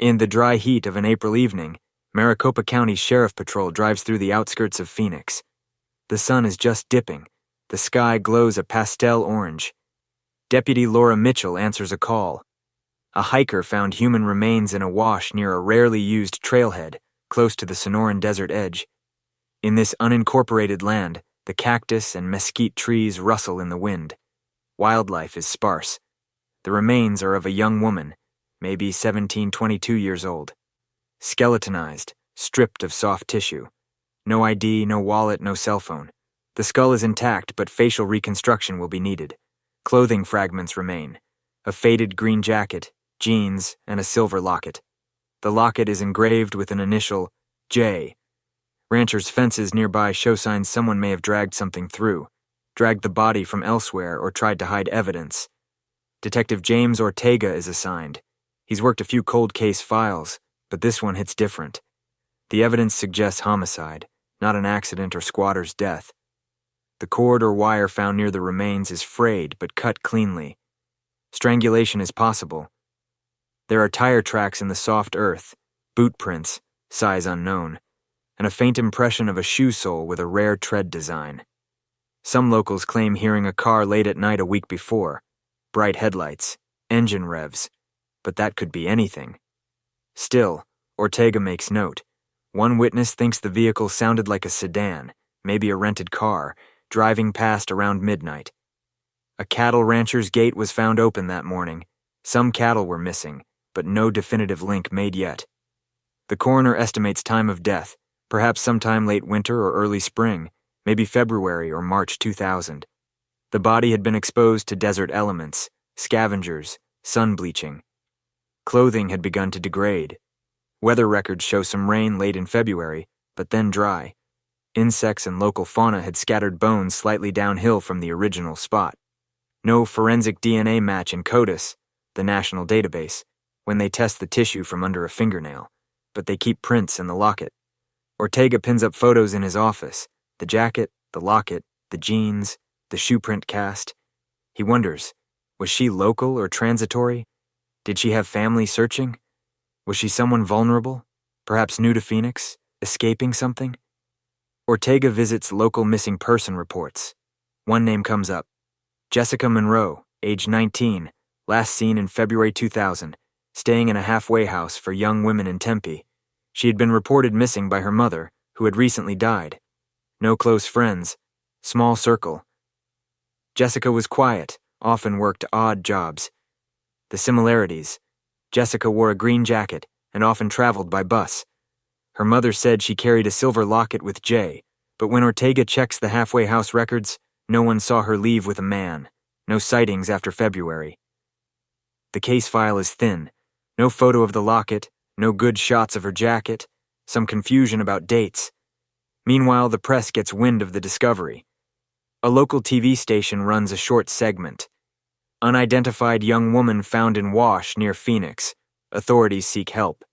In the dry heat of an April evening, Maricopa County Sheriff Patrol drives through the outskirts of Phoenix. The sun is just dipping. The sky glows a pastel orange. Deputy Laura Mitchell answers a call. A hiker found human remains in a wash near a rarely used trailhead, close to the Sonoran Desert edge. In this unincorporated land, the cactus and mesquite trees rustle in the wind. Wildlife is sparse. The remains are of a young woman, maybe 22 years old. Skeletonized, stripped of soft tissue. No ID, no wallet, no cell phone. The skull is intact, but facial reconstruction will be needed. Clothing fragments remain. A faded green jacket, jeans, and a silver locket. The locket is engraved with an initial J. Ranchers' fences nearby show signs someone may have dragged something through, dragged the body from elsewhere, or tried to hide evidence. Detective James Ortega is assigned. He's worked a few cold case files, but this one hits different. The evidence suggests homicide, not an accident or squatter's death. The cord or wire found near the remains is frayed but cut cleanly. Strangulation is possible. There are tire tracks in the soft earth, boot prints, size unknown, and a faint impression of a shoe sole with a rare tread design. Some locals claim hearing a car late at night a week before. Bright headlights, engine revs, but that could be anything. Still, Ortega makes note. One witness thinks the vehicle sounded like a sedan, maybe a rented car, driving past around midnight. A cattle rancher's gate was found open that morning. Some cattle were missing, but no definitive link made yet. The coroner estimates time of death, perhaps sometime late winter or early spring, maybe February or March 2000. The body had been exposed to desert elements, scavengers, sun bleaching. Clothing had begun to degrade. Weather records show some rain late in February, but then dry. Insects and local fauna had scattered bones slightly downhill from the original spot. No forensic DNA match in CODIS, the national database, when they test the tissue from under a fingernail, but they keep prints in the locket. Ortega pins up photos in his office, the jacket, the locket, the jeans, the shoe print cast. He wonders, was she local or transitory? Did she have family searching? Was she someone vulnerable, perhaps new to Phoenix, escaping something? Ortega visits local missing person reports. One name comes up. Jessica Monroe, age 19, last seen in February 2000, staying in a halfway house for young women in Tempe. She had been reported missing by her mother, who had recently died. No close friends. Small circle. Jessica was quiet, often worked odd jobs. The similarities. Jessica wore a green jacket and often traveled by bus. Her mother said she carried a silver locket with J, but when Ortega checks the halfway house records, no one saw her leave with a man. No sightings after February. The case file is thin. No photo of the locket, no good shots of her jacket, some confusion about dates. Meanwhile, the press gets wind of the discovery. A local TV station runs a short segment. Unidentified young woman found in wash near Phoenix. Authorities seek help.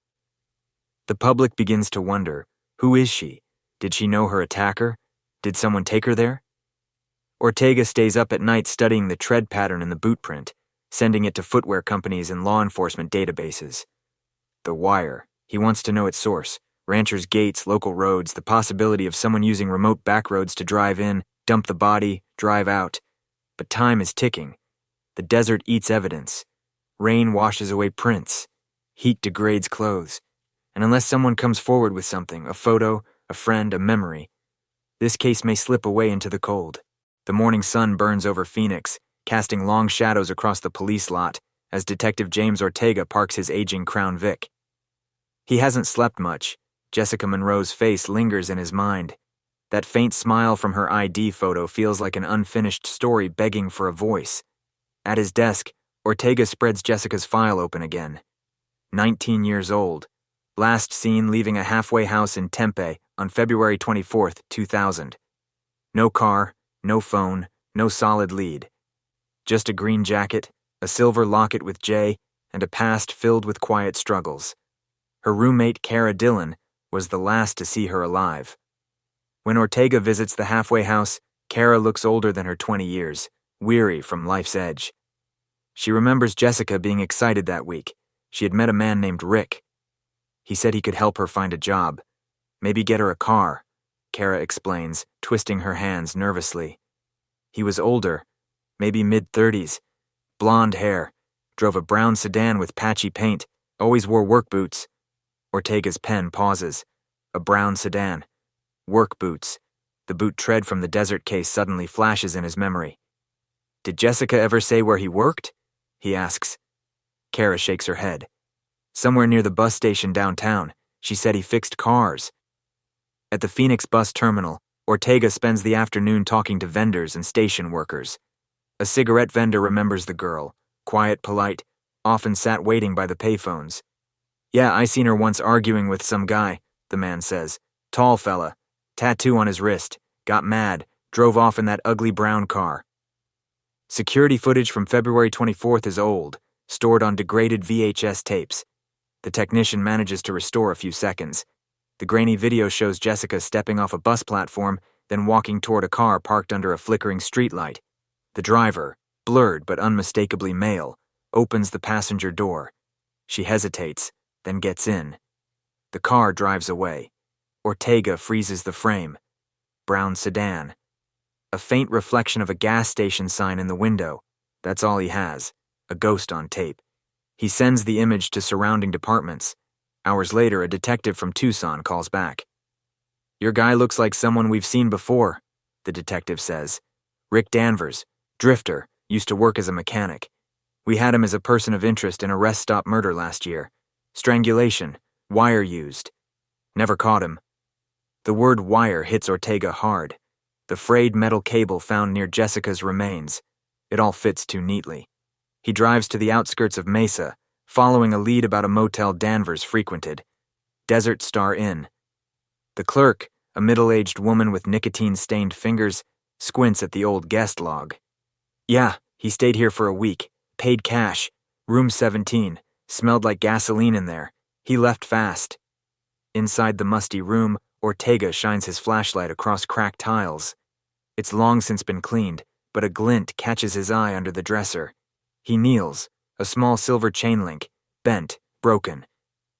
The public begins to wonder, who is she? Did she know her attacker? Did someone take her there? Ortega stays up at night studying the tread pattern in the boot print, sending it to footwear companies and law enforcement databases. The wire. He wants to know its source. Ranchers' gates, local roads, the possibility of someone using remote backroads to drive in, dump the body, drive out. But time is ticking. The desert eats evidence. Rain washes away prints. Heat degrades clothes. And unless someone comes forward with something, a photo, a friend, a memory, this case may slip away into the cold. The morning sun burns over Phoenix, casting long shadows across the police lot as Detective James Ortega parks his aging Crown Vic. He hasn't slept much. Jessica Monroe's face lingers in his mind. That faint smile from her ID photo feels like an unfinished story begging for a voice. At his desk, Ortega spreads Jessica's file open again. 19 years old. Last seen leaving a halfway house in Tempe on February 24, 2000. No car, no phone, no solid lead. Just a green jacket, a silver locket with J, and a past filled with quiet struggles. Her roommate, Cara Dillon, was the last to see her alive. When Ortega visits the halfway house, Cara looks older than her 20 years, weary from life's edge. She remembers Jessica being excited that week. She had met a man named Rick. He said he could help her find a job. Maybe get her a car, Kara explains, twisting her hands nervously. He was older, maybe mid-30s, blonde hair, drove a brown sedan with patchy paint, always wore work boots. Ortega's pen pauses. A brown sedan. Work boots. The boot tread from the desert case suddenly flashes in his memory. Did Jessica ever say where he worked? He asks. Kara shakes her head. Somewhere near the bus station downtown. She said he fixed cars. At the Phoenix bus terminal, Ortega spends the afternoon talking to vendors and station workers. A cigarette vendor remembers the girl, quiet, polite, often sat waiting by the payphones. Yeah, I seen her once arguing with some guy, the man says. Tall fella, tattoo on his wrist, got mad, drove off in that ugly brown car. Security footage from February 24th is old, stored on degraded VHS tapes. The technician manages to restore a few seconds. The grainy video shows Jessica stepping off a bus platform, then walking toward a car parked under a flickering streetlight. The driver, blurred but unmistakably male, opens the passenger door. She hesitates, then gets in. The car drives away. Ortega freezes the frame. Brown sedan. A faint reflection of a gas station sign in the window. That's all he has. A ghost on tape. He sends the image to surrounding departments. Hours later, a detective from Tucson calls back. Your guy looks like someone we've seen before, the detective says. Rick Danvers, drifter, used to work as a mechanic. We had him as a person of interest in a rest stop murder last year. Strangulation, wire used. Never caught him. The word wire hits Ortega hard. The frayed metal cable found near Jessica's remains. It all fits too neatly. He drives to the outskirts of Mesa, following a lead about a motel Danvers frequented. Desert Star Inn. The clerk, a middle-aged woman with nicotine-stained fingers, squints at the old guest log. Yeah, he stayed here for a week. Paid cash. Room 17. Smelled like gasoline in there. He left fast. Inside the musty room, Ortega shines his flashlight across cracked tiles. It's long since been cleaned, but a glint catches his eye under the dresser. He kneels, a small silver chain link, bent, broken.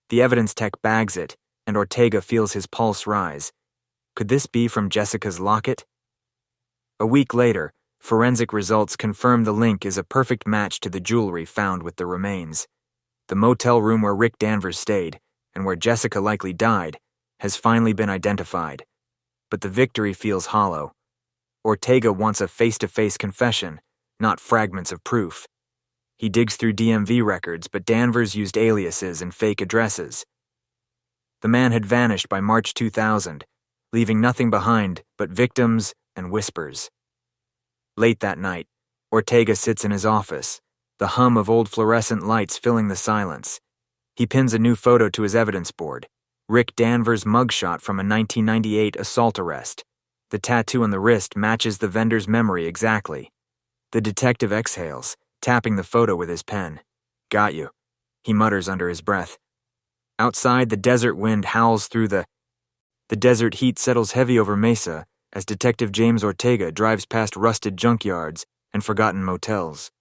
The evidence tech bags it, and Ortega feels his pulse rise. Could this be from Jessica's locket? A week later, forensic results confirm the link is a perfect match to the jewelry found with the remains. The motel room where Rick Danvers stayed, and where Jessica likely died, has finally been identified. But the victory feels hollow. Ortega wants a face-to-face confession, not fragments of proof. He digs through DMV records, but Danvers used aliases and fake addresses. The man had vanished by March 2000, leaving nothing behind but victims and whispers. Late that night, Ortega sits in his office, the hum of old fluorescent lights filling the silence. He pins a new photo to his evidence board, Rick Danvers' mugshot from a 1998 assault arrest. The tattoo on the wrist matches the vendor's memory exactly. The detective exhales, tapping the photo with his pen. Got you, he mutters under his breath. Outside, the desert wind howls through the desert heat settles heavy over Mesa as Detective James Ortega drives past rusted junkyards and forgotten motels.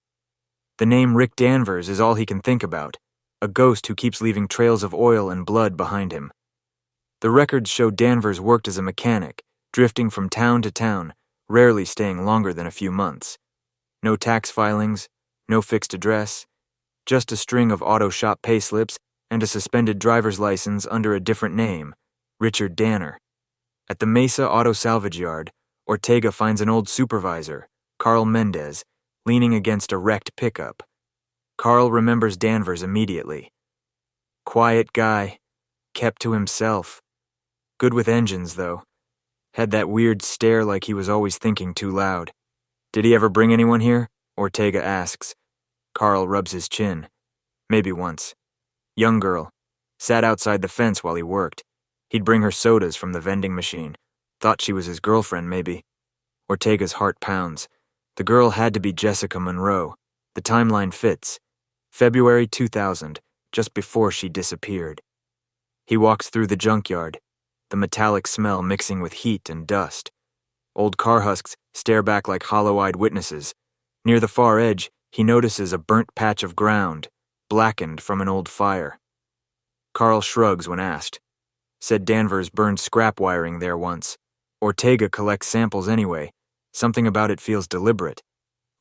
The name Rick Danvers is all he can think about, a ghost who keeps leaving trails of oil and blood behind him. The records show Danvers worked as a mechanic, drifting from town to town, rarely staying longer than a few months. No tax filings, no fixed address, just a string of auto shop payslips and a suspended driver's license under a different name, Richard Danner. At the Mesa Auto Salvage Yard, Ortega finds an old supervisor, Carl Mendez, leaning against a wrecked pickup. Carl remembers Danvers immediately. Quiet guy, kept to himself. Good with engines, though. Had that weird stare like he was always thinking too loud. Did he ever bring anyone here? Ortega asks. Carl rubs his chin. Maybe once. Young girl. Sat outside the fence while he worked. He'd bring her sodas from the vending machine. Thought she was his girlfriend, maybe. Ortega's heart pounds. The girl had to be Jessica Monroe. The timeline fits. February 2000, just before she disappeared. He walks through the junkyard, the metallic smell mixing with heat and dust. Old car husks stare back like hollow-eyed witnesses. Near the far edge, he notices a burnt patch of ground, blackened from an old fire. Carl shrugs when asked. Said Danvers burned scrap wiring there once. Ortega collects samples anyway. Something about it feels deliberate.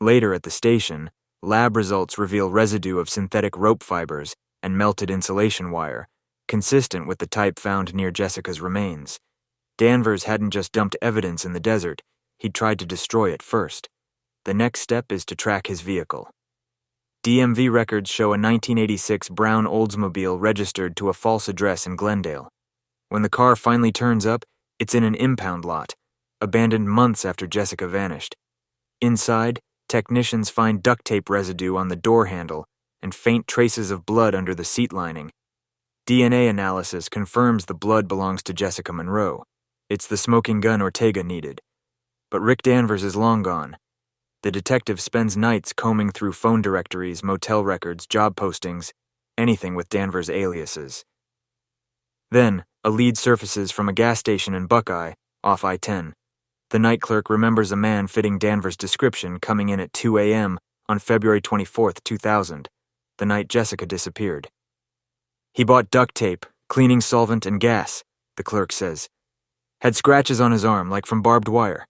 Later at the station, lab results reveal residue of synthetic rope fibers and melted insulation wire, consistent with the type found near Jessica's remains. Danvers hadn't just dumped evidence in the desert, he'd tried to destroy it first. The next step is to track his vehicle. DMV records show a 1986 brown Oldsmobile registered to a false address in Glendale. When the car finally turns up, it's in an impound lot, abandoned months after Jessica vanished. Inside, technicians find duct tape residue on the door handle and faint traces of blood under the seat lining. DNA analysis confirms the blood belongs to Jessica Monroe. It's the smoking gun Ortega needed. But Rick Danvers is long gone. The detective spends nights combing through phone directories, motel records, job postings, anything with Danvers' aliases. Then, a lead surfaces from a gas station in Buckeye, off I-10. The night clerk remembers a man fitting Danvers' description coming in at 2 a.m. on February 24, 2000, the night Jessica disappeared. He bought duct tape, cleaning solvent, and gas, the clerk says. Had scratches on his arm like from barbed wire.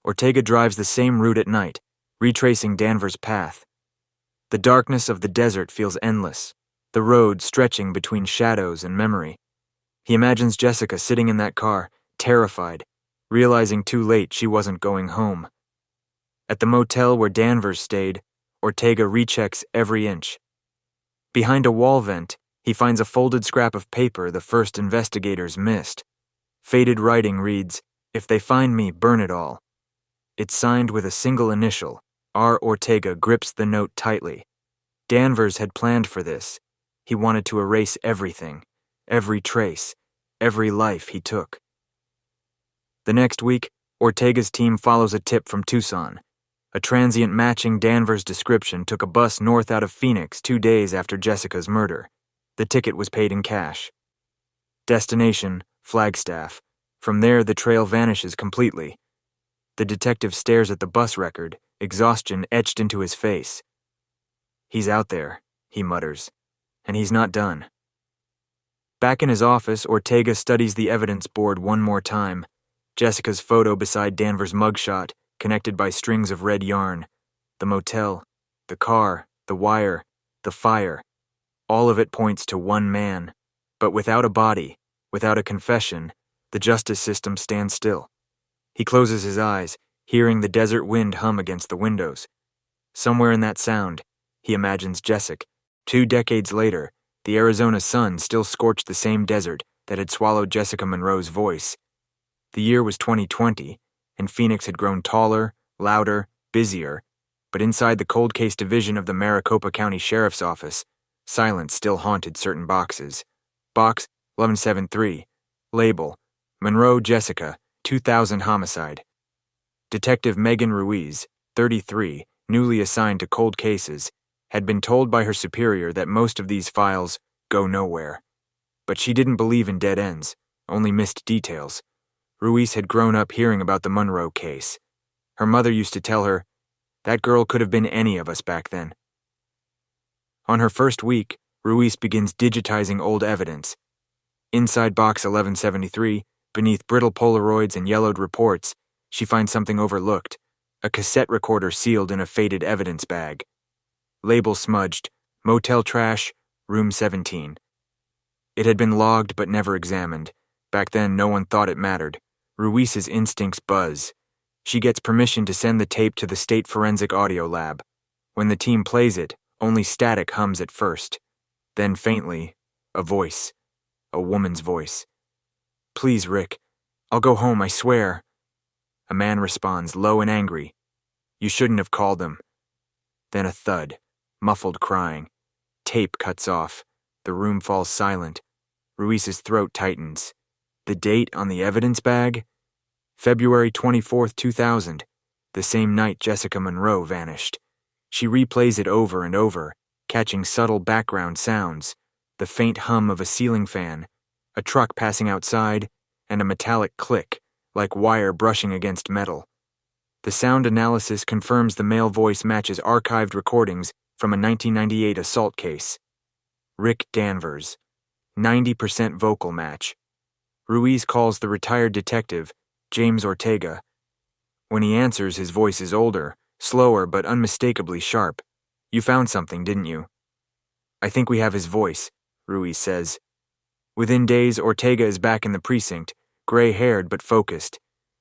Ortega drives the same route at night, retracing Danvers' path. The darkness of the desert feels endless, the road stretching between shadows and memory. He imagines Jessica sitting in that car, terrified, realizing too late she wasn't going home. At the motel where Danvers stayed, Ortega rechecks every inch. Behind a wall vent, he finds a folded scrap of paper the first investigators missed. Faded writing reads, "If they find me, burn it all." It's signed with a single initial. R. Ortega grips the note tightly. Danvers had planned for this. He wanted to erase everything, every trace, every life he took. The next week, Ortega's team follows a tip from Tucson. A transient matching Danvers' description took a bus north out of Phoenix 2 days after Jessica's murder. The ticket was paid in cash. Destination, Flagstaff. From there, the trail vanishes completely. The detective stares at the bus record, exhaustion etched into his face. He's out there, he mutters, and he's not done. Back in his office, Ortega studies the evidence board one more time. Jessica's photo beside Danvers' mugshot, connected by strings of red yarn. The motel, the car, the wire, the fire. All of it points to one man. But without a body, without a confession, the justice system stands still. He closes his eyes, hearing the desert wind hum against the windows. Somewhere in that sound, he imagines Jessica. 2 decades later, the Arizona sun still scorched the same desert that had swallowed Jessica Monroe's voice. The year was 2020, and Phoenix had grown taller, louder, busier, but inside the cold case division of the Maricopa County Sheriff's Office, silence still haunted certain boxes. Box 1173. Label: Monroe Jessica, 2000 homicide. Detective Megan Ruiz, 33, newly assigned to cold cases, had been told by her superior that most of these files go nowhere. But she didn't believe in dead ends, only missed details. Ruiz had grown up hearing about the Monroe case. Her mother used to tell her, "That girl could have been any of us back then." On her first week, Ruiz begins digitizing old evidence. Inside box 1173, beneath brittle Polaroids and yellowed reports, she finds something overlooked, a cassette recorder sealed in a faded evidence bag. Label smudged, Motel Trash, Room 17. It had been logged but never examined. Back then, no one thought it mattered. Ruiz's instincts buzz. She gets permission to send the tape to the State Forensic Audio Lab. When the team plays it, only static hums at first. Then faintly, a voice. A woman's voice. "Please, Rick. I'll go home, I swear." A man responds, low and angry. "You shouldn't have called them." Then a thud, muffled crying. Tape cuts off. The room falls silent. Ruiz's throat tightens. The date on the evidence bag? February 24th, 2000, the same night Jessica Monroe vanished. She replays it over and over, catching subtle background sounds, the faint hum of a ceiling fan, a truck passing outside, and a metallic click, like wire brushing against metal. The sound analysis confirms the male voice matches archived recordings from a 1998 assault case. Rick Danvers. 90% vocal match. Ruiz calls the retired detective, James Ortega. When he answers, his voice is older, slower, but unmistakably sharp. You found something, didn't you? I think we have his voice, Ruiz says. Within days, Ortega is back in the precinct, gray-haired but focused.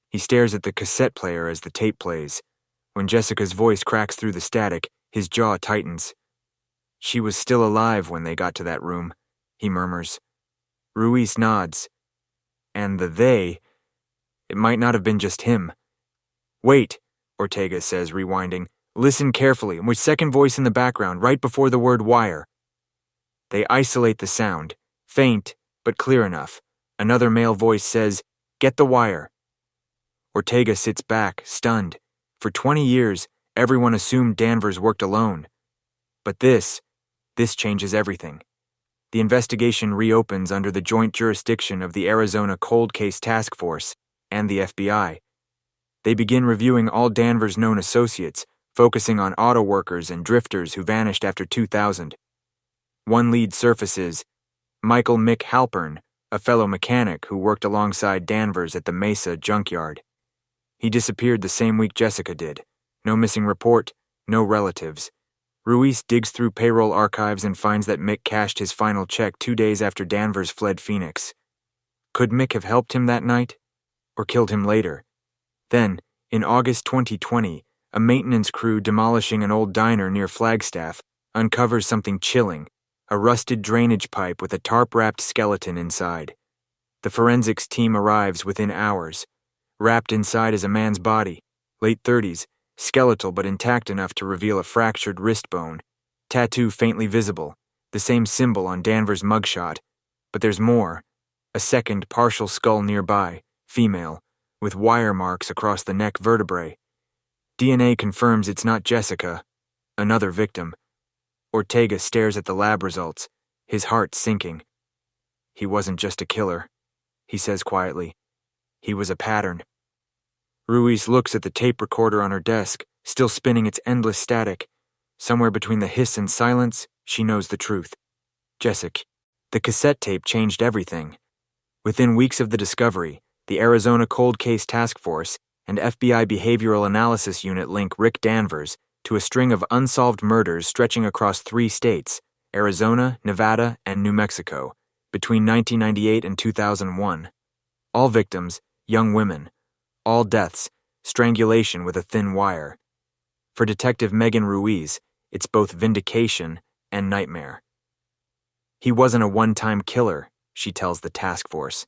He stares at the cassette player as the tape plays. When Jessica's voice cracks through the static, his jaw tightens. She was still alive when they got to that room, he murmurs. Ruiz nods. And the they, it might not have been just him. Wait, Ortega says, rewinding. Listen carefully, with second voice in the background, right before the word wire. They isolate the sound, faint, but clear enough. Another male voice says, get the wire. Ortega sits back, stunned. For 20 years, everyone assumed Danvers worked alone. But this changes everything. The investigation reopens under the joint jurisdiction of the Arizona Cold Case Task Force and the FBI. They begin reviewing all Danvers' known associates, focusing on auto workers and drifters who vanished after 2000. One lead surfaces, Michael Mick Halpern, a fellow mechanic who worked alongside Danvers at the Mesa junkyard. He disappeared the same week Jessica did. No missing report, no relatives. Ruiz digs through payroll archives and finds that Mick cashed his final check 2 days after Danvers fled Phoenix. Could Mick have helped him that night? Or killed him later? Then, in August 2020, a maintenance crew demolishing an old diner near Flagstaff uncovers something chilling, a rusted drainage pipe with a tarp-wrapped skeleton inside. The forensics team arrives within hours. Wrapped inside is a man's body, late 30s, skeletal but intact enough to reveal a fractured wrist bone, tattoo faintly visible, the same symbol on Danvers' mugshot. But there's more. A second partial skull nearby, female, with wire marks across the neck vertebrae. DNA confirms it's not Jessica, another victim. Ortega stares at the lab results, his heart sinking. He wasn't just a killer, he says quietly. He was a pattern. Ruiz looks at the tape recorder on her desk, still spinning its endless static. Somewhere between the hiss and silence, she knows the truth. Jessica. The cassette tape changed everything. Within weeks of the discovery, the Arizona Cold Case Task Force and FBI Behavioral Analysis Unit link Rick Danvers to a string of unsolved murders stretching across 3 states, Arizona, Nevada, and New Mexico, between 1998 and 2001. All victims, young women. All deaths, strangulation with a thin wire. For Detective Megan Ruiz, it's both vindication and nightmare. He wasn't a one-time killer, she tells the task force.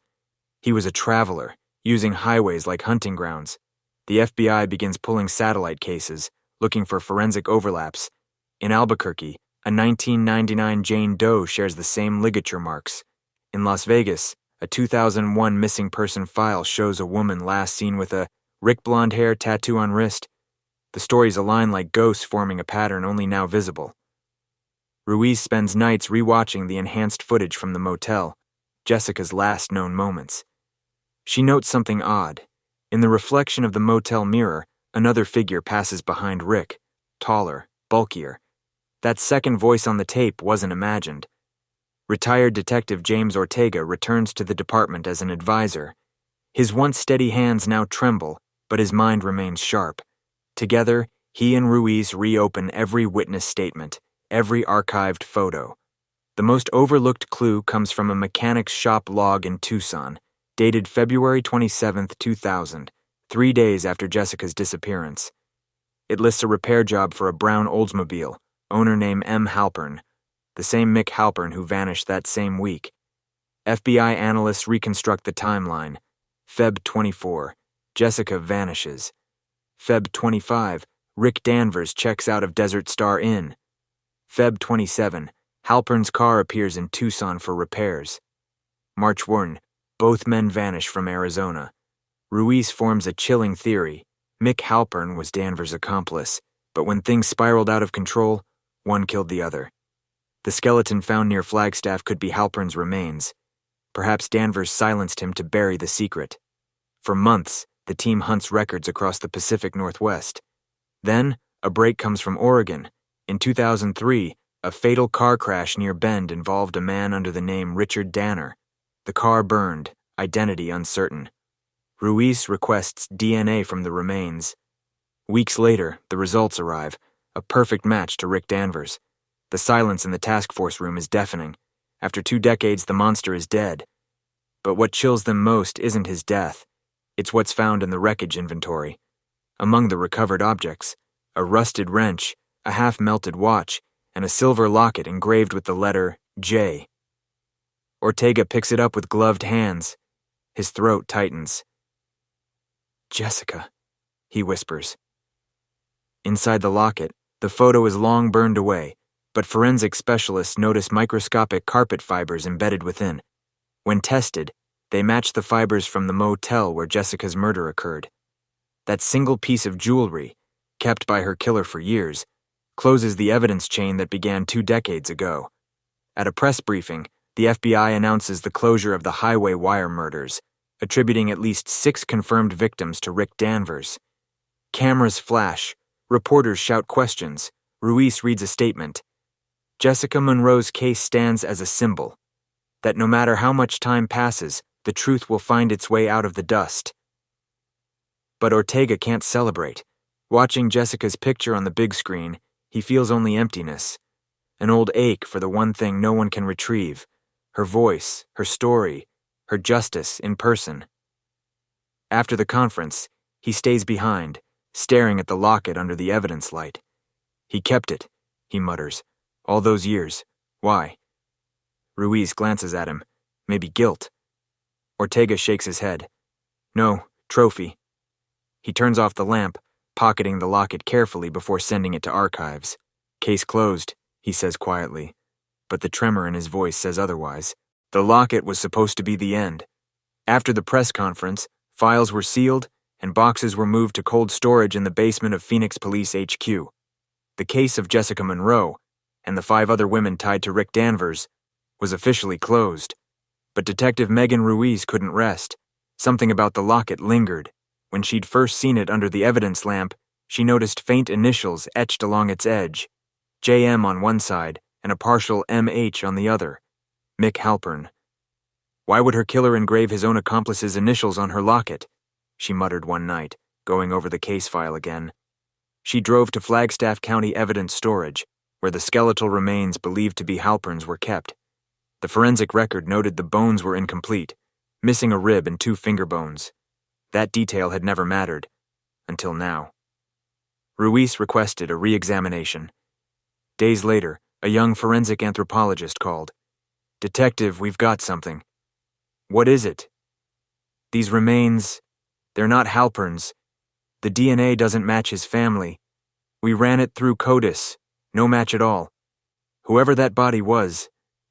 He was a traveler, using highways like hunting grounds. The FBI begins pulling satellite cases, looking for forensic overlaps. In Albuquerque, a 1999 Jane Doe shares the same ligature marks. In Las Vegas, a 2001 missing person file shows a woman last seen with a Rick blonde hair tattoo on wrist. The stories align like ghosts forming a pattern only now visible. Ruiz spends nights rewatching the enhanced footage from the motel, Jessica's last known moments. She notes something odd. In the reflection of the motel mirror, another figure passes behind Rick, taller, bulkier. That second voice on the tape wasn't imagined. Retired Detective James Ortega returns to the department as an advisor. His once steady hands now tremble, but his mind remains sharp. Together, he and Ruiz reopen every witness statement, every archived photo. The most overlooked clue comes from a mechanic's shop log in Tucson, dated February 27, 2000, 3 days after Jessica's disappearance. It lists a repair job for a brown Oldsmobile, owner named M. Halpern, the same Mick Halpern who vanished that same week. FBI analysts reconstruct the timeline. Feb 24, Jessica vanishes. Feb 25, Rick Danvers checks out of Desert Star Inn. Feb 27, Halpern's car appears in Tucson for repairs. March 1, both men vanish from Arizona. Ruiz forms a chilling theory. Mick Halpern was Danvers' accomplice, but when things spiraled out of control, one killed the other. The skeleton found near Flagstaff could be Halpern's remains. Perhaps Danvers silenced him to bury the secret. For months, the team hunts records across the Pacific Northwest. Then, a break comes from Oregon. In 2003, A fatal car crash near Bend involved a man under the name Richard Danner. The car burned, identity uncertain. Ruiz requests DNA from the remains. Weeks later, the results arrive, a perfect match to Rick Danvers. The silence in the task force room is deafening. After 2 decades, the monster is dead. But what chills them most isn't his death. It's what's found in the wreckage inventory. Among the recovered objects, a rusted wrench, a half-melted watch, and a silver locket engraved with the letter J. Ortega picks it up with gloved hands. His throat tightens. "Jessica," he whispers. Inside the locket, the photo is long burned away, but forensic specialists notice microscopic carpet fibers embedded within. When tested, they match the fibers from the motel where Jessica's murder occurred. That single piece of jewelry, kept by her killer for years, closes the evidence chain that began 2 decades ago. At a press briefing, the FBI announces the closure of the highway wire murders, attributing at least 6 confirmed victims to Rick Danvers. Cameras flash, reporters shout questions, Ruiz reads a statement. Jessica Monroe's case stands as a symbol that no matter how much time passes, the truth will find its way out of the dust. But Ortega can't celebrate. Watching Jessica's picture on the big screen, he feels only emptiness, an old ache for the one thing no one can retrieve, her voice, her story, her justice in person. After the conference, he stays behind, staring at the locket under the evidence light. He kept it, he mutters. All those years. Why? Ruiz glances at him. Maybe guilt. Ortega shakes his head. No, trophy. He turns off the lamp, pocketing the locket carefully before sending it to archives. Case closed, he says quietly, but the tremor in his voice says otherwise. The locket was supposed to be the end. After the press conference, files were sealed and boxes were moved to cold storage in the basement of Phoenix Police HQ. The case of Jessica Monroe, and the 5 other women tied to Rick Danvers, was officially closed. But Detective Megan Ruiz couldn't rest. Something about the locket lingered. When she'd first seen it under the evidence lamp, she noticed faint initials etched along its edge, JM on one side and a partial MH on the other. Mick Halpern. Why would her killer engrave his own accomplice's initials on her locket? She muttered one night, going over the case file again. She drove to Flagstaff County Evidence Storage, where the skeletal remains believed to be Halpern's were kept. The forensic record noted the bones were incomplete, missing a rib and 2 finger bones. That detail had never mattered, until now. Ruiz requested a re-examination. Days later, a young forensic anthropologist called. "Detective, we've got something." "What is it?" "These remains, they're not Halpern's. The DNA doesn't match his family. We ran it through CODIS, no match at all. Whoever that body was,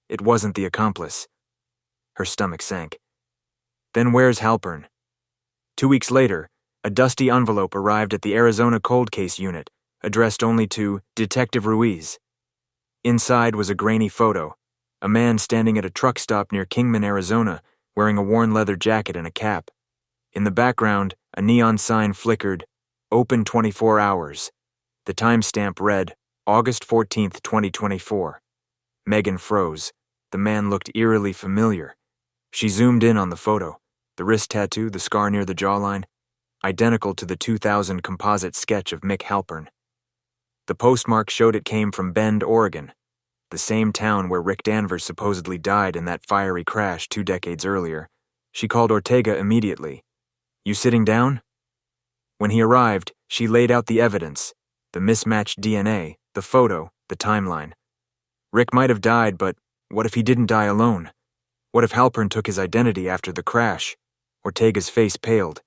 it wasn't the accomplice." Her stomach sank. "Then where's Halpern?" 2 weeks later, a dusty envelope arrived at the Arizona Cold Case Unit, addressed only to Detective Ruiz. Inside was a grainy photo, a man standing at a truck stop near Kingman, Arizona, wearing a worn leather jacket and a cap. In the background, a neon sign flickered, "Open 24 hours." The timestamp read, August 14th, 2024. Megan froze. The man looked eerily familiar. She zoomed in on the photo. The wrist tattoo, the scar near the jawline, identical to the 2000 composite sketch of Mick Halpern. The postmark showed it came from Bend, Oregon, the same town where Rick Danvers supposedly died in that fiery crash 2 decades earlier. She called Ortega immediately. "You sitting down?" When he arrived, she laid out the evidence, the mismatched DNA, the photo, the timeline. Rick might have died, but what if he didn't die alone? What if Halpern took his identity after the crash? Ortega's face paled.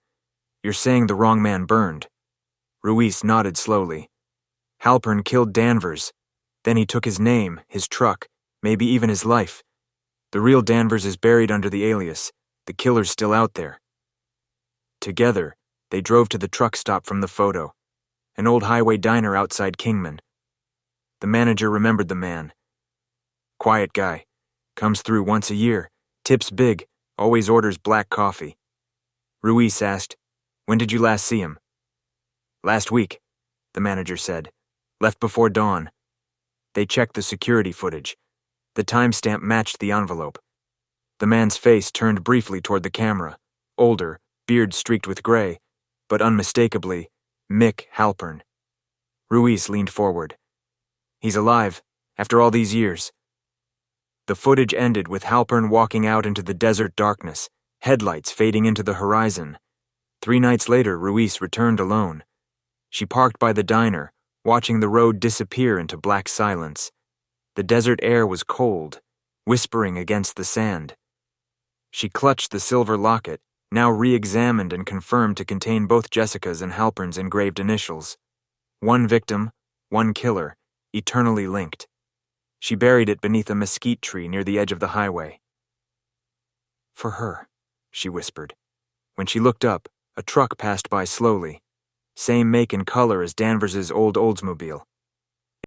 "You're saying the wrong man burned." Ruiz nodded slowly. "Halpern killed Danvers. Then he took his name, his truck, maybe even his life. The real Danvers is buried under the alias. The killer's still out there." Together, they drove to the truck stop from the photo, an old highway diner outside Kingman. The manager remembered the man. Quiet guy. Comes through once a year. Tips big. Always orders black coffee. Ruiz asked, "When did you last see him?" "Last week," the manager said. "Left before dawn." They checked the security footage. The timestamp matched the envelope. The man's face turned briefly toward the camera. Older, beard streaked with gray, but unmistakably, Mick Halpern. Ruiz leaned forward. He's alive, after all these years. The footage ended with Halpern walking out into the desert darkness, headlights fading into the horizon. 3 nights later, Ruiz returned alone. She parked by the diner, watching the road disappear into black silence. The desert air was cold, whispering against the sand. She clutched the silver locket, now re-examined and confirmed to contain both Jessica's and Halpern's engraved initials. 1 victim, 1 killer, eternally linked. She buried it beneath a mesquite tree near the edge of the highway. "For her," she whispered. When she looked up, a truck passed by slowly. Same make and color as Danvers's old Oldsmobile.